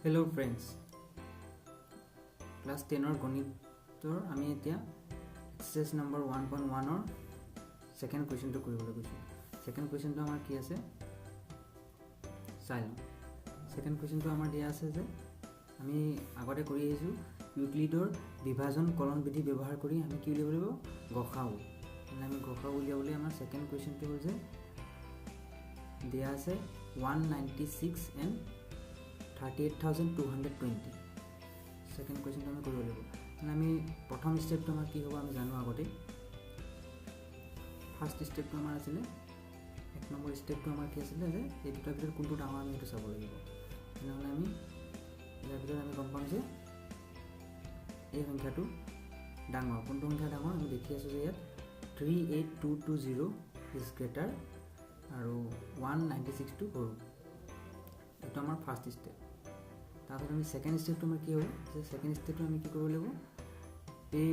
Hello friends, class 10 or গণিতৰ আমি এতিয়া exercise number 1.1 or second question to কৰিবলৈ গৈছো second question to আমাৰ কি আছে চাই লওঁ second question to আমাৰ দিয়া আছে যে আমি আগতে কৰি আহিছো ইউক্লিডৰ বিভাজন কলন বিধি ব্যৱহাৰ কৰি আমি কি উলিয়াব লাগিব গসাউ মানে আমি গসাউ উলিয়াবলৈ আমাৰ second question to হ'ল যে দিয়া আছে 196 and 38,220 second question to আমি কৰিব লাগিব মানে আমি প্ৰথম স্টেপ তো আমাৰ কি হ'ব আমি জানো আগতে ফাৰ্স্ট স্টেপ তো আমাৰ আছিল এক নম্বৰ স্টেপ তো আমাৰ কি আছিল যে এই দুটা ভিতৰত কোনটো ডাঙৰ আমি এটা চাব লাগিব মানে আমি ইয়াৰ ভিতৰত আমি গম পাম যে এই সংখ্যাটো ডাঙৰ কোনটো সংখ্যা ডাঙৰ আমি দেখি আছো যে ইয়াত 38220 is greater আৰু 196 to সৰু এটা আমাৰ ফাৰ্স্ট স্টেপ তারপর আমি সেকেন্ড স্টেপ তো কি হবে যে সেকেন্ড স্টেপ আমি কি কৰিব লাগিব এই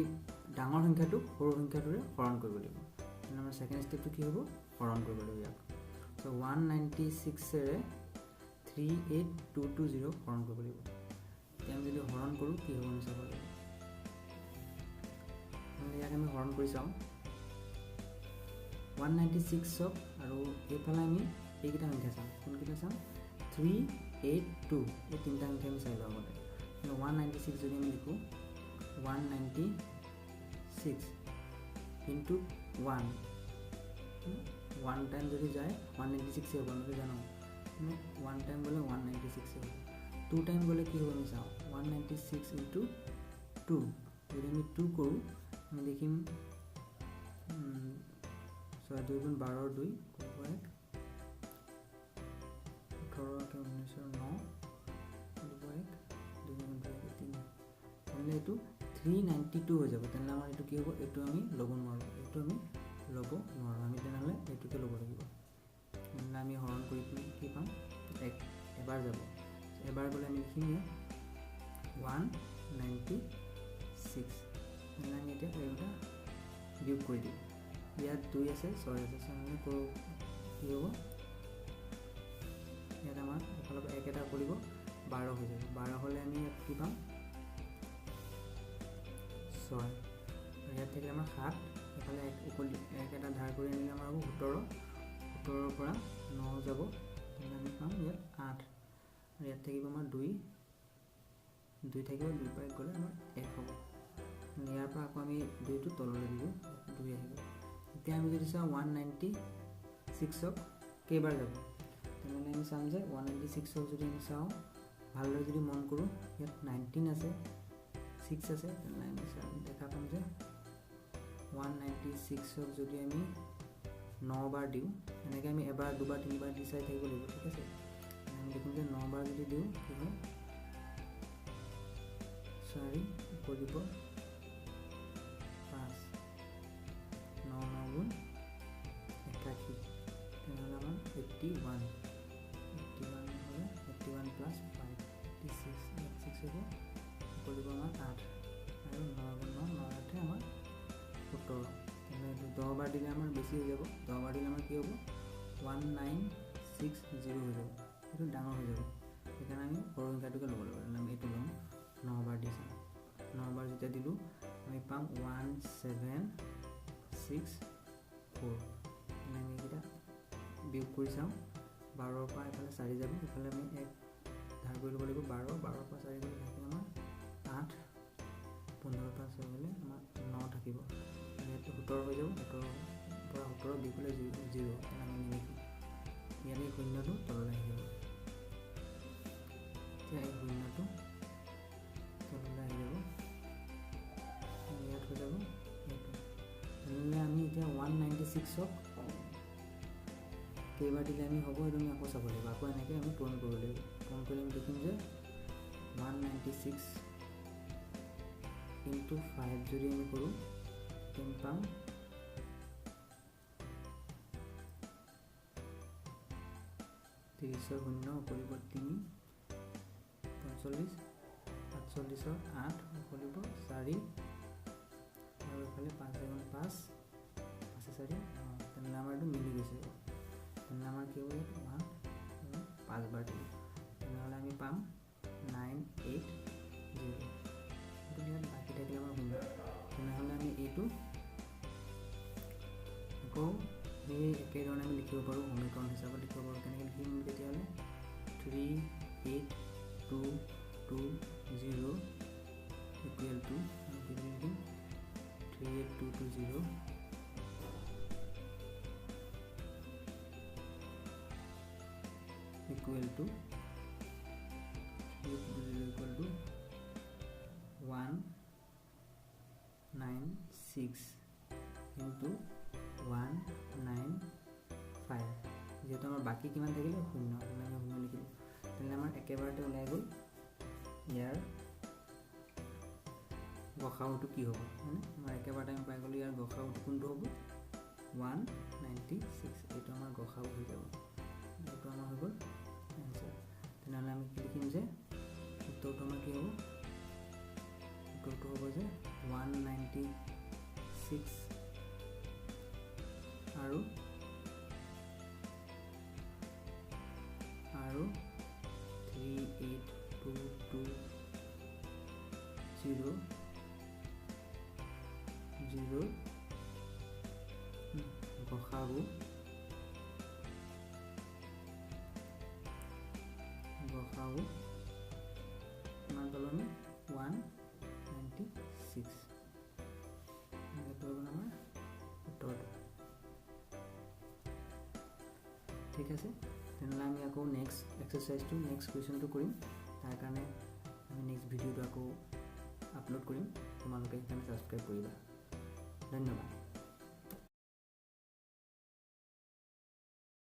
ডাঙৰ সংখ্যাটো সৰু সংখ্যাটোৰে হৰণ কৰিব লাগিব মানে আমাৰ সেকেন্ড স্টেপটো কি হ'ব হৰণ কৰিব লাগিব ইয়াক সো 196 এৰে 38220 হৰণ কৰিব লাগিব এতিয়া আমি যদি হৰণ কৰো কি হ'ব আমি চাব লাগিব মানে ইয়াক আমি হৰণ কৰি চাওঁ 196 আৰু এইফালে আমি এইকেইটা সংখ্যা চাম কোনকেইটা চাম 382 এই তিনটা সংখ্যা আমি চাই লওঁ আগতে 196 যদি আমি লিখো 196 into 1 টাইম যদি যায় 196 হ'ব আমি জানো মানে 1 টাইম গলে 196 হ'ব 2 টাইম গলে কি হ'ব আমি চাওঁ 196 into 2 যদি আমি 2 কৰো আমি দেখিম 6 2 গুণ 12 2 কৰিব 18 के 1909 এটো 392 হৈ যাব তেনে আমাৰ এটো কি হ'ব এটো আমি লব নোৱাৰো আমি তেনেহলে এটোকে লব লাগিব মানে আমি হৰণ কৰি কি পাম এবাৰ যাব এবাৰ গলে আমি লিখিম 196 মানে আমি এটা এটা বিয়োগ কৰি দিম ইয়াত 2 আছে 6 আছে মানে কি হ'ব ইয়াত আমাৰ এফালে এক এটা কৰিব 12 হৈ যাব 12 হলে আমি কি পাম 6 ইয়াত থেকে আমাৰ 7 এফালে এক এটা ধাৰ কৰি আনিলে আমাৰ হ'ব 17 17 পৰা 9 যাব তেনে আমি পাম ইয়াত 8 আৰু ইয়াত থাকিব আমাৰ 2 থাকিব 2 পাই গলে আমাৰ 1 হ'ব ইয়াৰ পৰা আকৌ আমি 2 টো তললৈ দিব 2 আহিব এতিয়া আমি যদি চাওঁ 196 ক কেইবাৰ যাব মানে আমি চাম যে 196 ক যদি আমি চাওঁ ভালদৰে যদি মন কৰো ইয়াত 19 আছে 6 আছে তেনে আমি দেখা পাম যে 196 ক যদি আমি 9 বাৰ দিও এনেকৈ আমি এবাৰ দুবাৰ তিনিবাৰ দি চাই থাকিব লাগিব ঠিক আছে আমি দেখোন যে 9 বাৰ যদি দিও কি হয় 4 কৰিব 5 9 9 গুণ 81 তেনে আমাৰ 81 plus 5 86 হ'ব কৰিব আমাৰ 8 আৰু 9 গুণ 9 8 আমাৰ 17 তেনে 10 বাৰ দিলে আমাৰ বেছি হৈ যাব 10 বাৰ দিলে আমাৰ কি হ'ব 1960 হৈ যাব এটো ডাঙৰ হৈ যাব সেইকাৰণে আমি সৰু সংখ্যাটোকে ল'ব লাগিব আমি এটো লম 9 বাৰ দিছো 9 বাৰ যেতিয়া দিলো আমি পাম 1764 মানে আমি এটা বিয়োগ কৰি চাওঁ 12 পৰা এফালে 4 যাব এফালে আমি এক ধাৰ কৰি ল'ব লাগিব 12 পৰা 4 গলে থাকে আমাৰ 8 15 পৰা 6 গলে আমাৰ 9 থাকিব ইয়াত 17 হৈ যাব 17 পৰা 17 বিয়োগ কৰিলে 0 আমি নিলিখো ইয়াত শূন্যটো তললৈ আহিব এতিয়া এই শূন্যটো তললৈ আহি যাব ইয়াত হৈ যাব এনে আমি এতিয়া 196 ক কেইবাৰ দিলে আমি হ'ব এটো আমি আকৌ চাব লাগিব আকৌ এনেকৈ আমি পূৰণ কৰিব লাগিব পূৰণ কৰিলে আমি দেখিম যে 196 into 5 যদি আমি কৰো তেনে পাম 30 শূন্য কৰিব 3 45 48 8 কৰিব 4 আৰু এফালে 5 গুণ 5 4 তেনে আমাৰ এটো মিলি গৈছে তেনে আমাৰ কি হ'ব 1 5 বাৰ দিলে তেনেহলে আমি পাম 9 সেই একেধৰণে আমি লিখিব পাৰোঁ, সমীকৰণ হিচাপত লিখিব পাৰোঁ। কেনেকৈ লিখিম তেতিয়াহ'লে 3 8 2 2 0 ইকুৱেল টু আমি কি লিখিম 3 8 2 2 0 equal to 196 into 195 যেহেতু আমাৰ বাকী কিমান থাকিলে 0 আমি 0 লিখিলোঁ তেনে আমাৰ একেবাৰতে ওলাই গ'ল ইয়াৰ গসাউটো কি হ'ব মানে আমাৰ একেবাৰতে আমি পাই গ'লোঁ ইয়াৰ গসাউটো কোনটো হ'ব 196 এইটো আমাৰ গসাউ হৈ যাব এইটো আমাৰ হৈ গ'ল এনসাৰ তেনেহ'লে আমি কি লিখিম যে উত্তৰটো আমাৰ কি হ'ব উত্তৰটো হ'ব যে 196 আৰু 38220 গসাগু কিমান পালোঁ আমি 196 এইটো হ'ব আমাৰ উত্তৰটো ঠিক আছে তেনেহ'লে আমি আকৌ নেক্সট এক্সাৰচাইজটো নেক্সট কুৱেশ্যনটো কৰিম তাৰ কাৰণে আমি নেক্সট ভিডিঅ'টো আকৌ আপলোড কৰিম তোমালোকে সেইকাৰণে ছাবস্ক্ৰাইব কৰিবা ধন্যবাদ